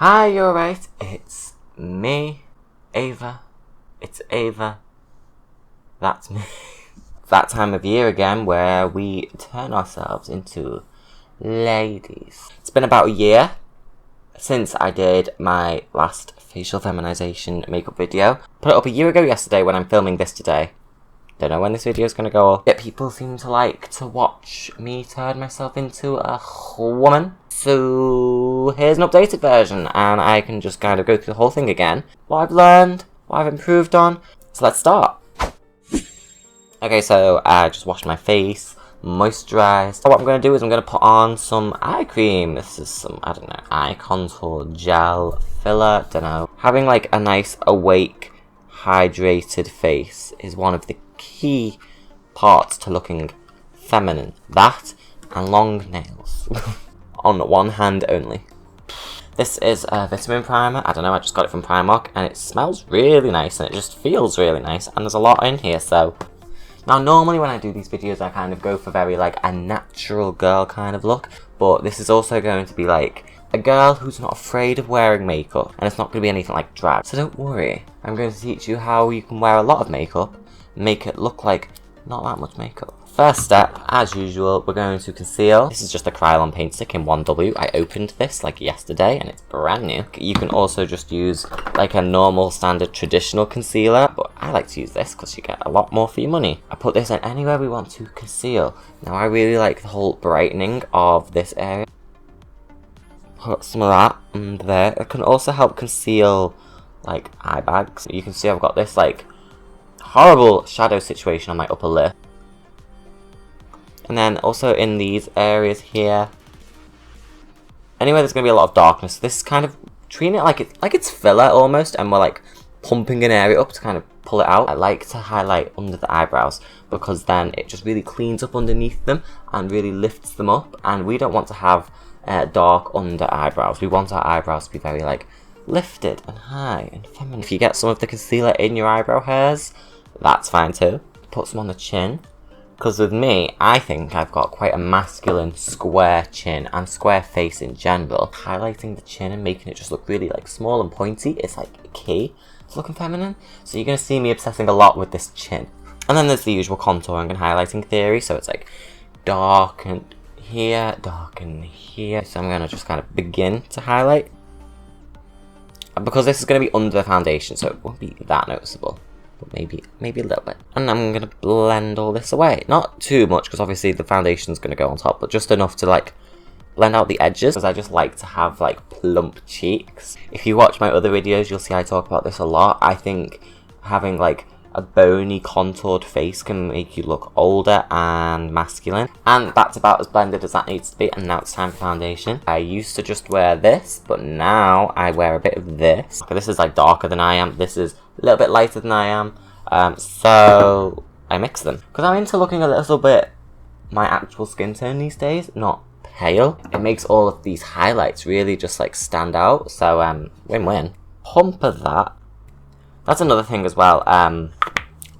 Hi, you're right. It's me, Ava. It's Ava. That's me. That time of year again where we turn ourselves into ladies. It's been about a year since I did my last facial feminization makeup video. Put it up a year ago yesterday when I'm filming this today. Don't know when this video is going to go up. Yet people seem to like to watch me turn myself into a woman. So here's an updated version and I can just kind of go through the whole thing again. What I've learned, what I've improved on. So let's start. Okay, so I just washed my face, moisturised. So what I'm going to do is I'm going to put on some eye cream. This is some, I don't know, eye contour gel filler, don't know. Having like a nice awake, hydrated face is one of the key parts to looking feminine. That and long nails. On one hand only. This is a vitamin primer. I don't know, I just got it from Primark and it smells really nice and it just feels really nice and there's a lot in here, so. Now normally when I do these videos I kind of go for very like a natural girl kind of look, but this is also going to be like a girl who's not afraid of wearing makeup and it's not going to be anything like drag. So don't worry, I'm going to teach you how you can wear a lot of makeup, make it look like not that much makeup. First step, as usual, we're going to conceal. This is just a Krylon paint stick in 1W. I opened this like yesterday and it's brand new. You can also just use like a normal standard traditional concealer, but I like to use this because you get a lot more for your money. I put this in anywhere we want to conceal. Now I really like the whole brightening of this area. Put some of that under there. It can also help conceal like eye bags. You can see I've got this like horrible shadow situation on my upper lip. And then also in these areas here, anywhere there's going to be a lot of darkness, this is kind of treating it like it's filler almost, and we're like pumping an area up to kind of pull it out. I like to highlight under the eyebrows because then it just really cleans up underneath them and really lifts them up, and we don't want to have dark under eyebrows. We want our eyebrows to be very like lifted and high and feminine. If you get some of the concealer in your eyebrow hairs, that's fine too. Put some on the chin. Because with me, I think I've got quite a masculine square chin and square face in general. Highlighting the chin and making it just look really like small and pointy is like key to looking feminine. So you're going to see me obsessing a lot with this chin. And then there's the usual contouring and highlighting theory. So it's like darken here, darken here. So I'm going to just kind of begin to highlight. Because this is going to be under the foundation, so it won't be that noticeable. But maybe a little bit. And I'm going to blend all this away. Not too much, because obviously the foundation's going to go on top, but just enough to like blend out the edges, because I just like to have like plump cheeks. If you watch my other videos, you'll see I talk about this a lot. I think having like a bony contoured face can make you look older and masculine. And that's about as blended as that needs to be, and now it's time for foundation. I used to just wear this, but now I wear a bit of this. Okay, this is like darker than I am. This is a little bit lighter than I am. So I mix them. Because I'm into looking a little bit my actual skin tone these days, not pale. It makes all of these highlights really just like stand out. So win-win. Pump of that. That's another thing as well.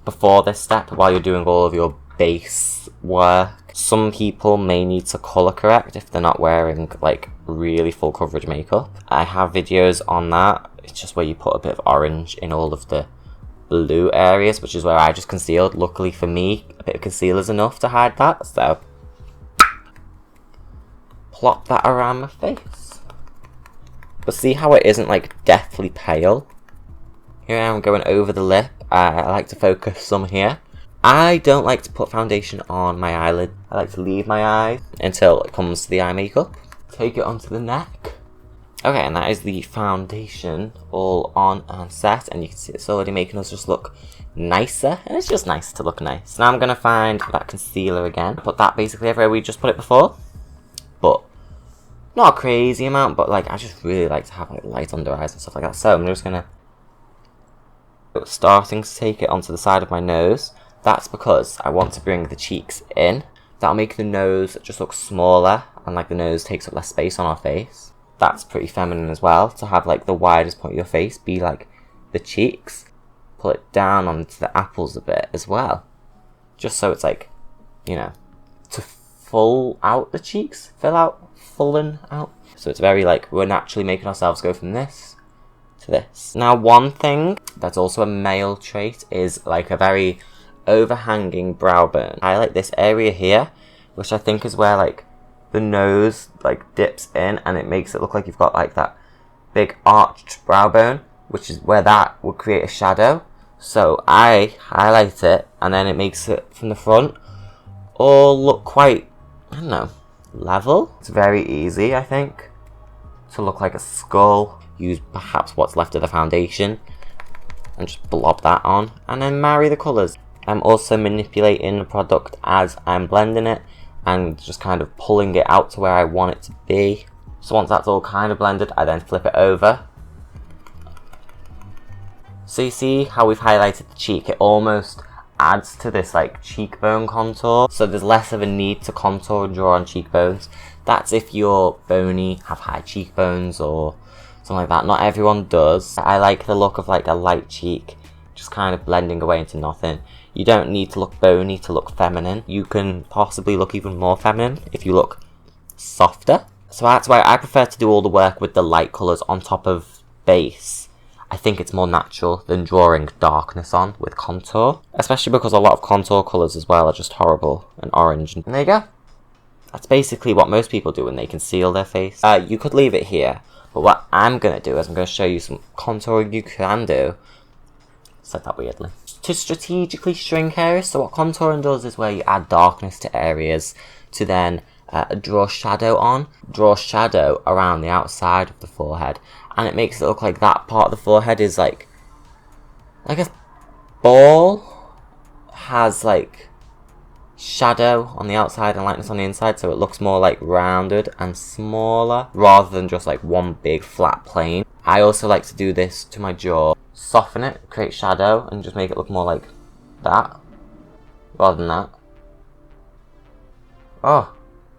Before this step, while you're doing all of your base work, some people may need to colour correct if they're not wearing like really full coverage makeup. I have videos on that. It's just where you put a bit of orange in all of the blue areas, which is where I just concealed. Luckily for me, a bit of concealer is enough to hide that, so plop that around my face. But see how it isn't like deathly pale? Here I am going over the lip. I like to focus some here. I don't like to put foundation on my eyelid. I like to leave my eye until it comes to the eye makeup. Take it onto the neck. Okay, and that is the foundation all on and set, and you can see it's already making us just look nicer, and it's just nice to look nice. Now I'm going to find that concealer again, put that basically everywhere we just put it before, but not a crazy amount, but like I just really like to have like light under eyes and stuff like that, so I'm just going to starting to take it onto the side of my nose. That's because I want to bring the cheeks in. That'll make the nose just look smaller, and like the nose takes up less space on our face. That's pretty feminine as well, to have like the widest point of your face be like the cheeks. Pull it down onto the apples a bit as well, just so it's like, you know, to fill out the cheeks. Fullen out. So it's very like, we're naturally making ourselves go from this to this. Now, one thing that's also a male trait is like a very overhanging brow bone. I like this area here, which I think is where like the nose like dips in, and it makes it look like you've got like that big arched brow bone, which is where that would create a shadow. So I highlight it, and then it makes it from the front all look quite, I don't know, level. It's very easy, I think, to look like a skull. Use perhaps what's left of the foundation and just blob that on, and then marry the colours. I'm also manipulating the product as I'm blending it and just kind of pulling it out to where I want it to be. So once that's all kind of blended, I then flip it over. So you see how we've highlighted the cheek? It almost adds to this like cheekbone contour. So there's less of a need to contour and draw on cheekbones. That's if you're bony, have high cheekbones or something like that. Not everyone does. I like the look of like a light cheek, just kind of blending away into nothing. You don't need to look bony to look feminine. You can possibly look even more feminine if you look softer. So that's why I prefer to do all the work with the light colours on top of base. I think it's more natural than drawing darkness on with contour. Especially because a lot of contour colours as well are just horrible and orange. And there you go. That's basically what most people do when they conceal their face. You could leave it here. But what I'm going to do is I'm going to show you some contouring you can do. Said that weirdly. To strategically shrink areas. So what contouring does is where you add darkness to areas to then draw shadow on. Draw shadow around the outside of the forehead. And it makes it look like that part of the forehead is like a ball. Has like shadow on the outside and lightness on the inside, so it looks more like rounded and smaller rather than just like one big flat plane. I also like to do this to my jaw, soften it, create shadow, and just make it look more like that rather than that. Oh,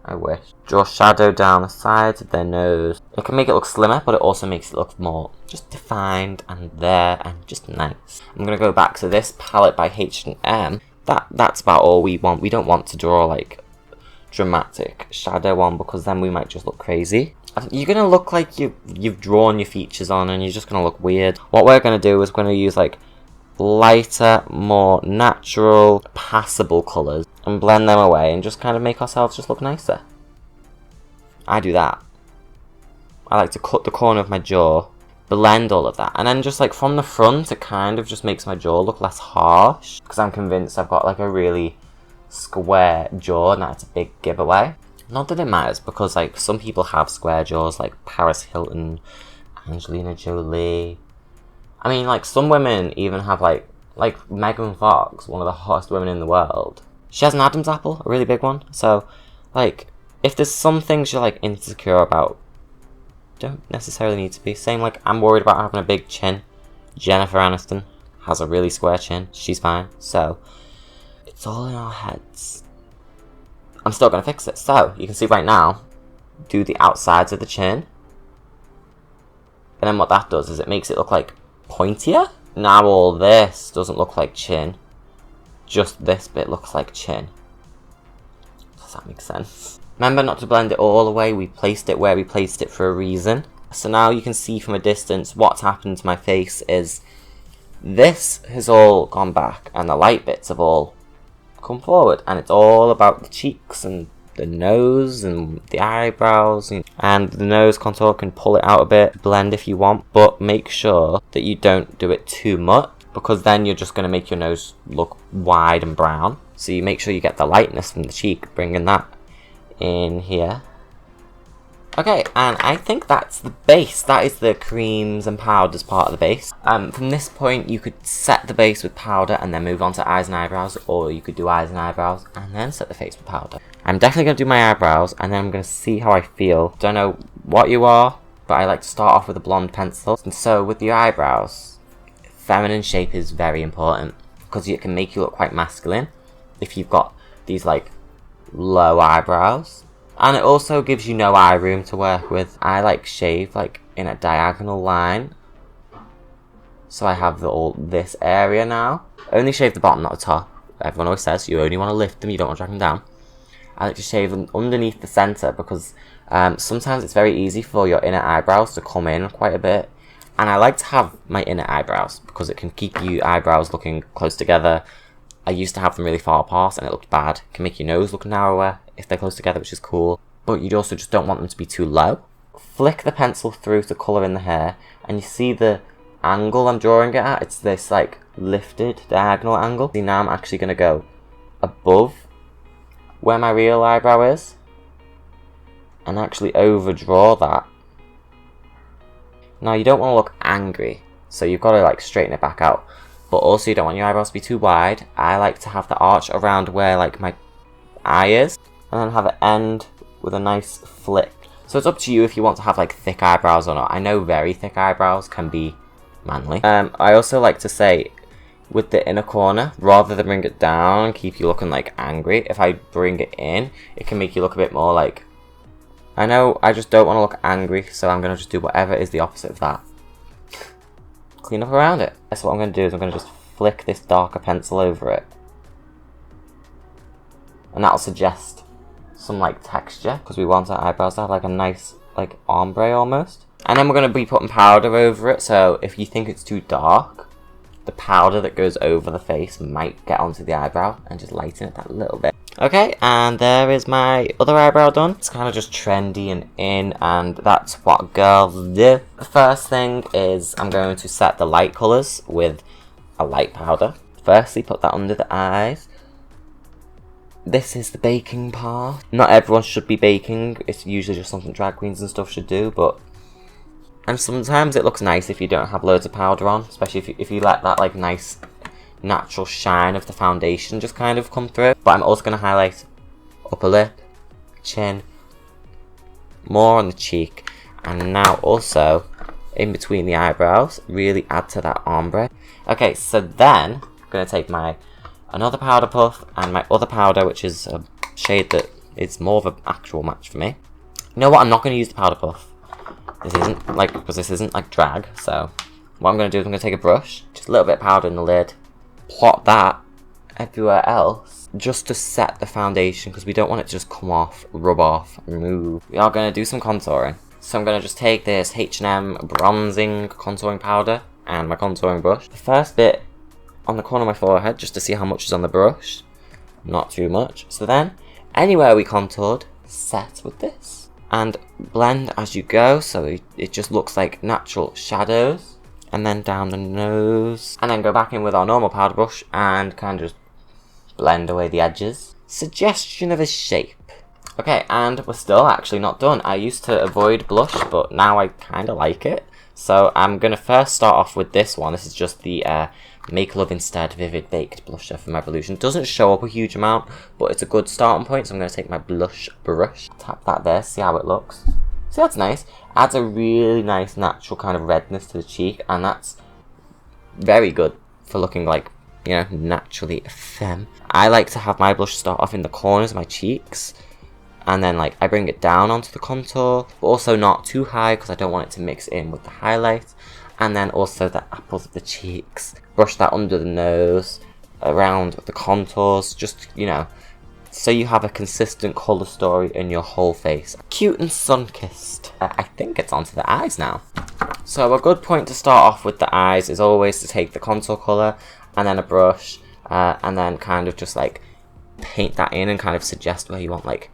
I wish. Draw shadow down the sides of their nose. It can make it look slimmer, but it also makes it look more just defined and there and just nice. I'm gonna go back to this palette by H&M. That's about all we want. We don't want to draw like dramatic shadow on, because then we might just look crazy. You're gonna look like you've drawn your features on, and you're just gonna look weird. What we're gonna do is we're gonna use like lighter, more natural, passable colours and blend them away and just kind of make ourselves just look nicer. I do that. I like to cut the corner of my jaw, blend all of that, and then just like from the front it kind of just makes my jaw look less harsh, because I'm convinced I've got like a really square jaw and that's a big giveaway. Not that it matters, because like some people have square jaws, like Paris Hilton, Angelina Jolie. I mean, like some women even have like Megan Fox, one of the hottest women in the world. She has an Adam's apple, a really big one. So like if there's some things you're like insecure about, don't necessarily need to be. Same like I'm worried about having a big chin. Jennifer Aniston has a really square chin. She's fine. So it's all in our heads. I'm still going to fix it. So you can see right now, do the outsides of the chin. And then what that does is it makes it look like pointier. Now all this doesn't look like chin. Just this bit looks like chin. Does that make sense? Remember not to blend it all away. We placed it where we placed it for a reason. So now you can see from a distance what's happened to my face is this has all gone back and the light bits have all come forward, and it's all about the cheeks and the nose and the eyebrows, and the nose contour can pull it out a bit, blend if you want, but make sure that you don't do it too much, because then you're just going to make your nose look wide and brown. So you make sure you get the lightness from the cheek, bringing that in here. Okay, and I think that's the base. That is the creams and powders part of the base. From this point, you could set the base with powder and then move on to eyes and eyebrows, or you could do eyes and eyebrows and then set the face with powder. I'm definitely going to do my eyebrows, and then I'm going to see how I feel. Don't know what you are, but I like to start off with a blonde pencil. And so with the eyebrows, feminine shape is very important, because it can make you look quite masculine if you've got these like low eyebrows. And it also gives you no eye room to work with. I like shave like in a diagonal line, so I have all this area now. Only shave the bottom, not the top. Everyone always says you only want to lift them, you don't want to drag them down. I like to shave them underneath the centre because sometimes it's very easy for your inner eyebrows to come in quite a bit. And I like to have my inner eyebrows because it can keep your eyebrows looking close together. I used to have them really far apart and it looked bad. It can make your nose look narrower if they're close together, which is cool. But you also just don't want them to be too low. Flick the pencil through to colour in the hair, and you see the angle I'm drawing it at? It's this like lifted diagonal angle. See, now I'm actually going to go above where my real eyebrow is and actually overdraw that. Now you don't want to look angry, so you've got to like straighten it back out. But also you don't want your eyebrows to be too wide. I like to have the arch around where like my eye is, and then have it end with a nice flick. So it's up to you if you want to have like thick eyebrows or not. I know very thick eyebrows can be manly. I also like to say with the inner corner, rather than bring it down and keep you looking like angry, if I bring it in, it can make you look a bit more like, I know I just don't want to look angry, so I'm going to just do whatever is the opposite of that. Clean up around it. That's what I'm going to do, is I'm going to just flick this darker pencil over it. And that'll suggest some like texture, because we want our eyebrows to have like a nice like ombre almost. And then we're going to be putting powder over it, so if you think it's too dark, the powder that goes over the face might get onto the eyebrow and just lighten it that little bit. Okay, and there is my other eyebrow done. It's kind of just trendy and in, and that's what girls do. The first thing is I'm going to set the light colours with a light powder. Firstly, put that under the eyes. This is the baking part. Not everyone should be baking. It's usually just something drag queens and stuff should do, but... And sometimes it looks nice if you don't have loads of powder on, especially if you let that like nice natural shine of the foundation just kind of come through. But I'm also going to highlight upper lip, chin, more on the cheek, and now also in between the eyebrows, really add to that ombre. Okay, so then I'm going to take my another powder puff and my other powder, which is a shade that is more of an actual match for me. You know what, I'm not going to use the powder puff. This isn't like, because this isn't like drag, so what I'm going to do is I'm going to take a brush, just a little bit of powder in the lid, plot that everywhere else, just to set the foundation, because we don't want it to just come off, rub off, move. We are going to do some contouring. So I'm going to just take this H&M bronzing contouring powder and my contouring brush. The first bit on the corner of my forehead, just to see how much is on the brush, not too much. So then, anywhere we contoured, set with this. And blend as you go, so it just looks like natural shadows. And then down the nose. And then go back in with our normal powder brush and kind of just blend away the edges. Suggestion of a shape. Okay, and we're still actually not done. I used to avoid blush, but now I kind of like it. So I'm going to first start off with this one. This is just the Make Love Instead Vivid Baked Blusher from Evolution. Doesn't show up a huge amount, but it's a good starting point. So I'm going to take my blush brush, tap that there, see how it looks. See, that's nice. Adds a really nice natural kind of redness to the cheek, and that's very good for looking like, you know, naturally femme. I like to have my blush start off in the corners of my cheeks, and then like I bring it down onto the contour, but also not too high because I don't want it to mix in with the highlight. And then also the apples of the cheeks. Brush that under the nose, around the contours, just, you know, so you have a consistent colour story in your whole face. Cute and sun-kissed. I think it's onto the eyes now. So a good point to start off with the eyes is always to take the contour colour and then a brush, and then kind of just like paint that in and kind of suggest where you want like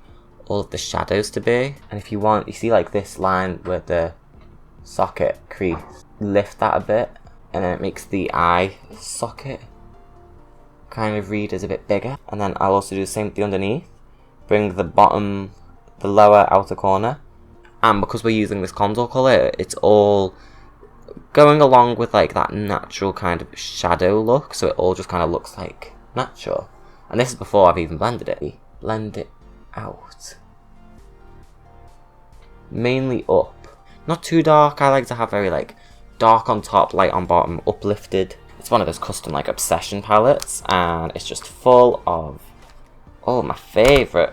all of the shadows to be. And if you want, you see like this line where the socket crease, lift that a bit, and then it makes the eye socket kind of read as a bit bigger. And then I'll also do the same with the underneath. Bring the bottom, the lower outer corner, and because we're using this contour colour, it's all going along with like that natural kind of shadow look, so it all just kind of looks like natural. And this is before I've even blended it. Blend it out. Mainly up. Not too dark. I like to have very like dark on top, light on bottom, uplifted. It's one of those custom like Obsession palettes, and it's just full of all my favourite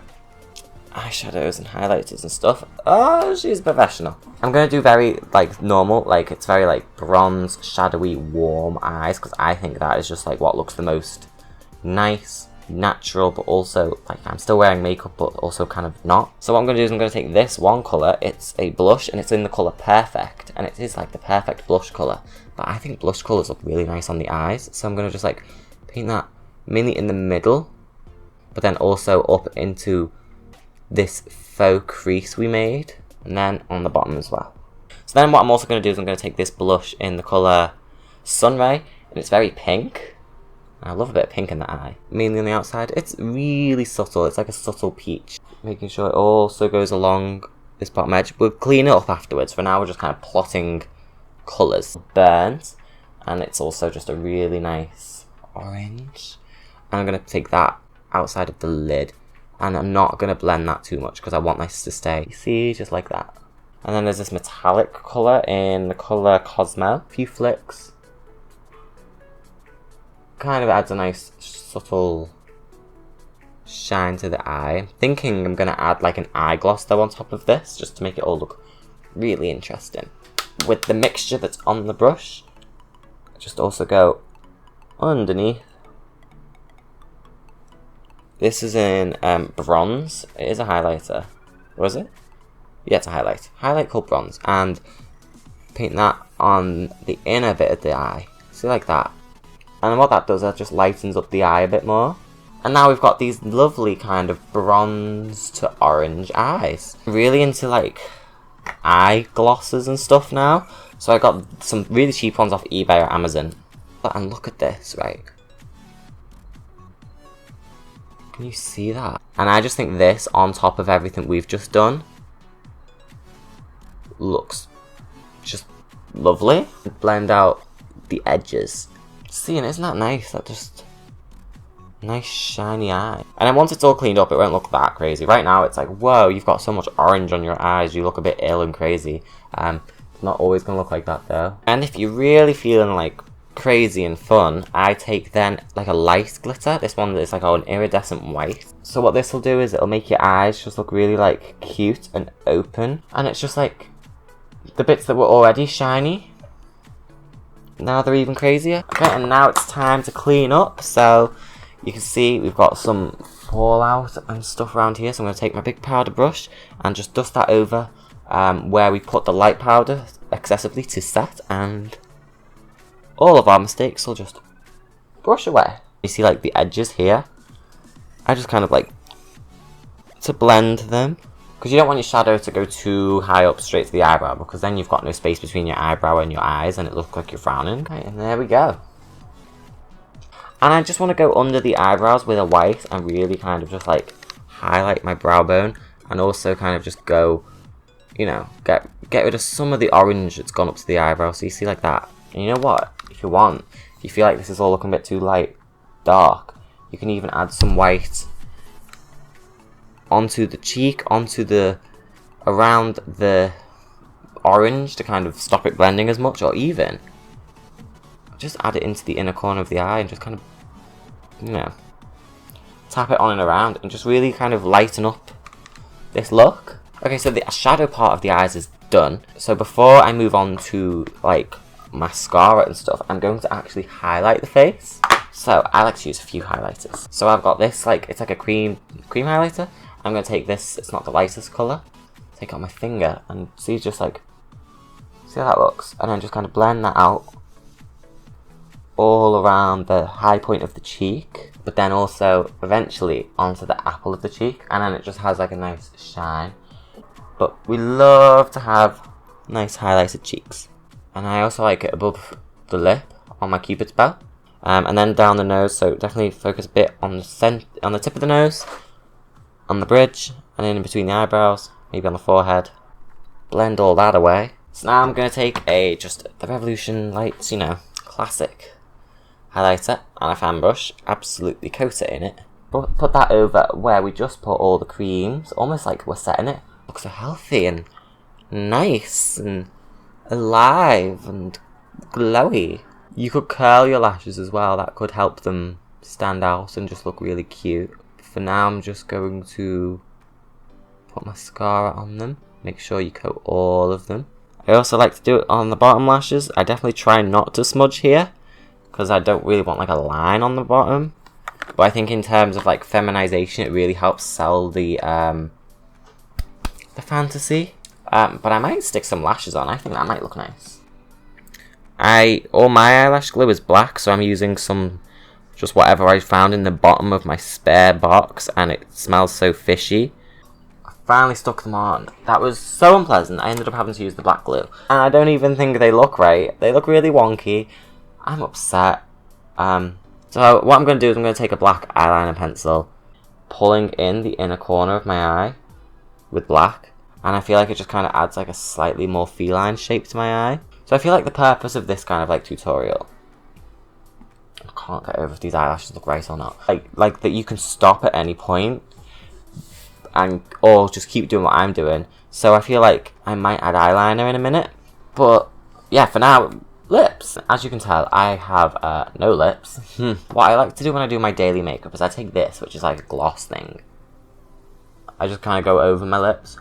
eyeshadows and highlighters and stuff. Oh, she's professional. I'm going to do very like normal, like it's very like bronze, shadowy, warm eyes, because I think that is just like what looks the most nice natural, but also like I'm still wearing makeup, but also kind of not. So what I'm going to do is I'm going to take this one colour. It's a blush and it's in the colour Perfect, and it is like the perfect blush colour, but I think blush colours look really nice on the eyes, so I'm going to just like paint that mainly in the middle, but then also up into this faux crease we made, and then on the bottom as well. So then what I'm also going to do is I'm going to take this blush in the colour Sunray, and it's very pink. I love a bit of pink in the eye. Mainly on the outside. It's really subtle. It's like a subtle peach. Making sure it also goes along this bottom edge. We'll clean it up afterwards. For now, we're just kind of plotting colours. Burnt. And it's also just a really nice orange. And I'm going to take that outside of the lid. And I'm not going to blend that too much because I want this to stay. See, just like that. And then there's this metallic colour in the colour Cosmo. A few flicks. Kind of adds a nice subtle shine to the eye. I'm thinking I'm going to add like an eye gloss though on top of this, just to make it all look really interesting. With the mixture that's on the brush, just also go underneath. This is in bronze. It is a highlighter. Was it? Yeah, it's a highlight. Highlight called bronze. And paint that on the inner bit of the eye. See, like that. And what that does, that just lightens up the eye a bit more. And now we've got these lovely kind of bronze to orange eyes. I'm really into like eye glosses and stuff now. So I got some really cheap ones off eBay or Amazon. And look at this, right? Can you see that? And I just think this on top of everything we've just done looks just lovely. Blend out the edges. See, and isn't that nice? That just nice shiny eye. And then once it's all cleaned up, it won't look that crazy. Right now, it's like, whoa, you've got so much orange on your eyes. You look a bit ill and crazy. It's not always gonna look like that though. And if you're really feeling like crazy and fun, I take then like a light glitter. This one is like an iridescent white. So what this will do is it'll make your eyes just look really like cute and open. And it's just like the bits that were already shiny. Now they're even crazier. Okay, and now it's time to clean up. So you can see we've got some fallout and stuff around here. So I'm going to take my big powder brush and just dust that over where we put the light powder excessively to set, and all of our mistakes will just brush away. You see like the edges here? I just kind of like to blend them. Because you don't want your shadow to go too high up straight to the eyebrow, because then you've got no space between your eyebrow and your eyes and it looks like you're frowning. Okay, and there we go. And I just want to go under the eyebrows with a white and really kind of just like highlight my brow bone, and also kind of just go, you know, get rid of some of the orange that's gone up to the eyebrow. So you see like that. And you know what? If you want, if you feel like this is all looking a bit too light, dark, you can even add some white onto the cheek, around the orange to kind of stop it blending as much, or even just add it into the inner corner of the eye and just kind of, you know, tap it on and around and just really kind of lighten up this look. Okay, so the shadow part of the eyes is done. So before I move on to like mascara and stuff, I'm going to actually highlight the face. So I like to use a few highlighters. So I've got this, like, it's like a cream highlighter. I'm going to take this, it's not the lightest colour, take it on my finger and see just like, see how that looks? And then just kind of blend that out all around the high point of the cheek, but then also eventually onto the apple of the cheek, and then it just has like a nice shine. But we love to have nice highlighted cheeks. And I also like it above the lip on my cupid's bow. And then down the nose, so definitely focus a bit on the tip of the nose, on the bridge, and in between the eyebrows, maybe on the forehead. Blend all that away. So now I'm going to take the Revolution Lights, you know, classic highlighter and a fan brush, absolutely coat it in it. Put that over where we just put all the creams, almost like we're setting it. Looks so healthy and nice and alive and glowy. You could curl your lashes as well, that could help them stand out and just look really cute. For now I'm just going to put mascara on them, make sure you coat all of them. I also like to do it on the bottom lashes. I definitely try not to smudge here, because I don't really want like a line on the bottom. But I think in terms of like feminization, it really helps sell the fantasy. But I might stick some lashes on. I think that might look nice. All my eyelash glue is black, so I'm using some, just whatever I found in the bottom of my spare box, and it smells so fishy. I finally stuck them on. That was so unpleasant. I ended up having to use the black glue. And I don't even think they look right. They look really wonky. I'm upset. So what I'm going to do is I'm going to take a black eyeliner pencil, pulling in the inner corner of my eye with black. And I feel like it just kind of adds like a slightly more feline shape to my eye. So I feel like the purpose of this kind of like tutorial, I can't get over if these eyelashes look right or not. Like that you can stop at any point and or just keep doing what I'm doing. So I feel like I might add eyeliner in a minute. But yeah, for now, lips. As you can tell, I have no lips. What I like to do when I do my daily makeup is I take this, which is like a gloss thing. I just kind of go over my lips.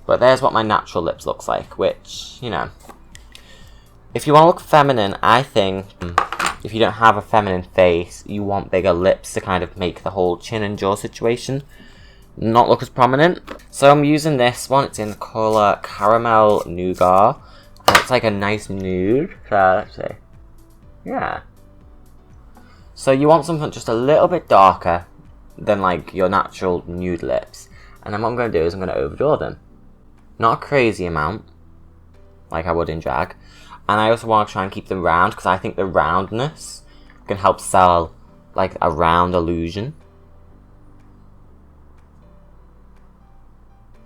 But there's what my natural lips looks like, which, you know, if you want to look feminine, I think if you don't have a feminine face, you want bigger lips to kind of make the whole chin and jaw situation not look as prominent. So I'm using this one. It's in the colour Caramel Nougat, and it's like a nice nude. So let's see. Yeah. So you want something just a little bit darker than like your natural nude lips. And then what I'm going to do is I'm going to overdraw them. Not a crazy amount, like I would in drag. And I also want to try and keep them round, because I think the roundness can help sell like a round illusion.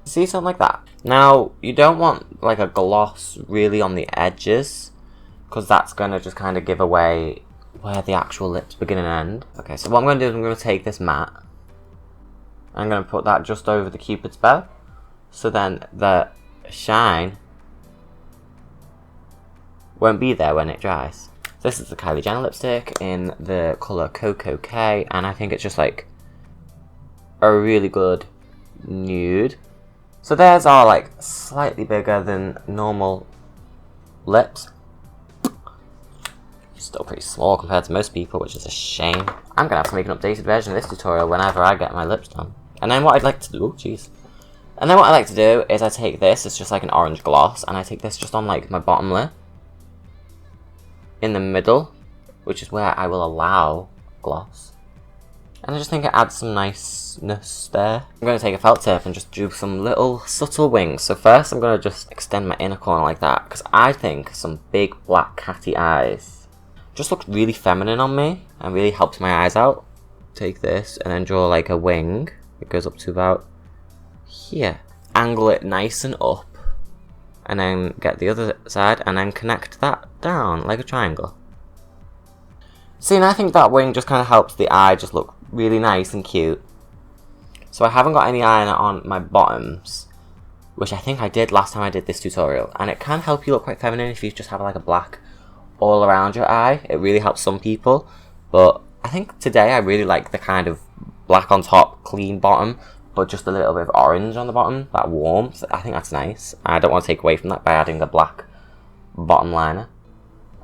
See, something like that. Now, you don't want like a gloss really on the edges, because that's going to just kind of give away where the actual lips begin and end. Okay, so what I'm going to do is I'm going to take this matte. I'm going to put that just over the Cupid's bow. So then the shine won't be there when it dries. This is the Kylie Jenner lipstick in the colour Cocoa K, and I think it's just like a really good nude. So theirs are like slightly bigger than normal lips. Still pretty small compared to most people, which is a shame. I'm gonna have to make an updated version of this tutorial whenever I get my lips done. And then what I'd like to do, And then what I like to do is I take this, it's just like an orange gloss, and I take this just on like my bottom lip, in the middle, which is where I will allow gloss. And I just think it adds some niceness there. I'm going to take a felt tip and just do some little subtle wings. So first I'm going to just extend my inner corner like that, because I think some big black catty eyes just look really feminine on me and really helps my eyes out. Take this and then draw like a wing. It goes up to about here. Angle it nice and up, and then get the other side and then connect that down like a triangle. See, and I think that wing just kind of helps the eye just look really nice and cute. So I haven't got any eyeliner on my bottoms, which I think I did last time I did this tutorial, and it can help you look quite feminine if you just have like a black all around your eye. It really helps some people, but I think today I really like the kind of black on top, clean bottom, but just a little bit of orange on the bottom, that warmth. I think that's nice. I don't want to take away from that by adding a black bottom liner.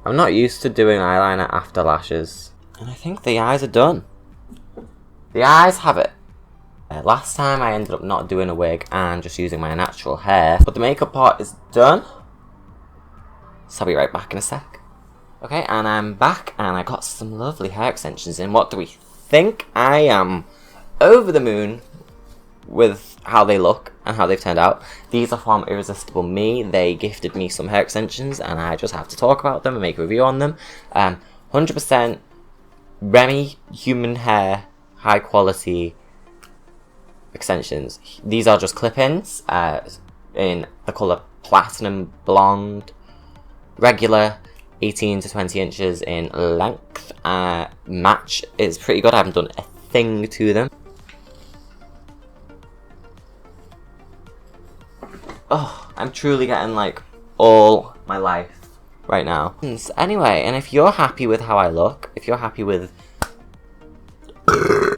I'm not used to doing eyeliner after lashes, and I think the eyes are done. The eyes have it. Last time I ended up not doing a wig and just using my natural hair, but the makeup part is done. So I'll be right back in a sec. Okay, and I'm back, and I got some lovely hair extensions in. What do we think? I am over the moon with how they look and how they've turned out. These are from Irresistible Me. They gifted me some hair extensions, and I just have to talk about them and make a review on them. 100% Remy human hair, high quality extensions. These are just clip-ins in the colour Platinum Blonde, regular 18 to 20 inches in length. Match is pretty good. I haven't done a thing to them. Oh, I'm truly getting like all my life right now. Anyway, and if you're happy with how I look, if you're happy with...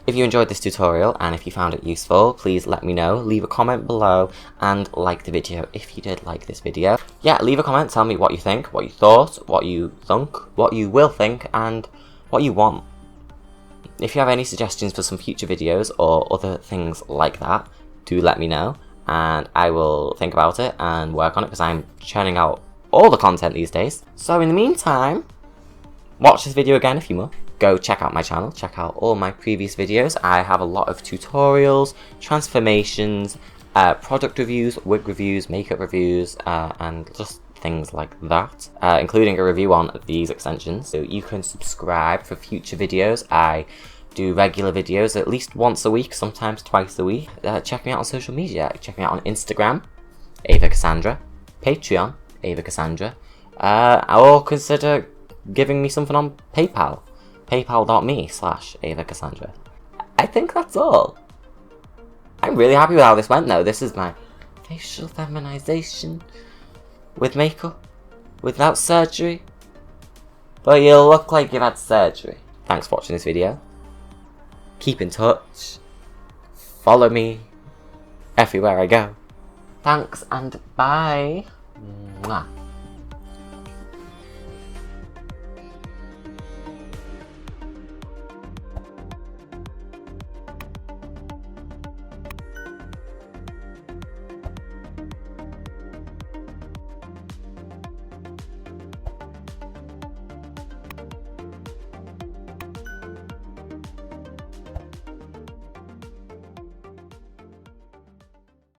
if you enjoyed this tutorial and if you found it useful, please let me know. Leave a comment below and like the video if you did like this video. Yeah, leave a comment, tell me what you think, what you thought, what you thunk, what you will think, and what you want. if you have any suggestions for some future videos or other things like that, do let me know, and I will think about it and work on it, because I'm churning out all the content these days. So in the meantime, watch this video again if you must. Go check out my channel, check out all my previous videos. I have a lot of tutorials, transformations, product reviews, wig reviews, makeup reviews, and just things like that, including a review on these extensions. So you can subscribe for future videos. I do regular videos at least once a week, sometimes twice a week. Check me out on social media. Check me out on Instagram, Ava Cassandra, Patreon, Ava Cassandra, or consider giving me something on PayPal, paypal.me/Ava Cassandra. I think that's all. I'm really happy with how this went though. This is my facial feminization with makeup, without surgery, but you look like you've had surgery. Thanks for watching this video. Keep in touch. Follow me everywhere I go. Thanks and bye. Mwah.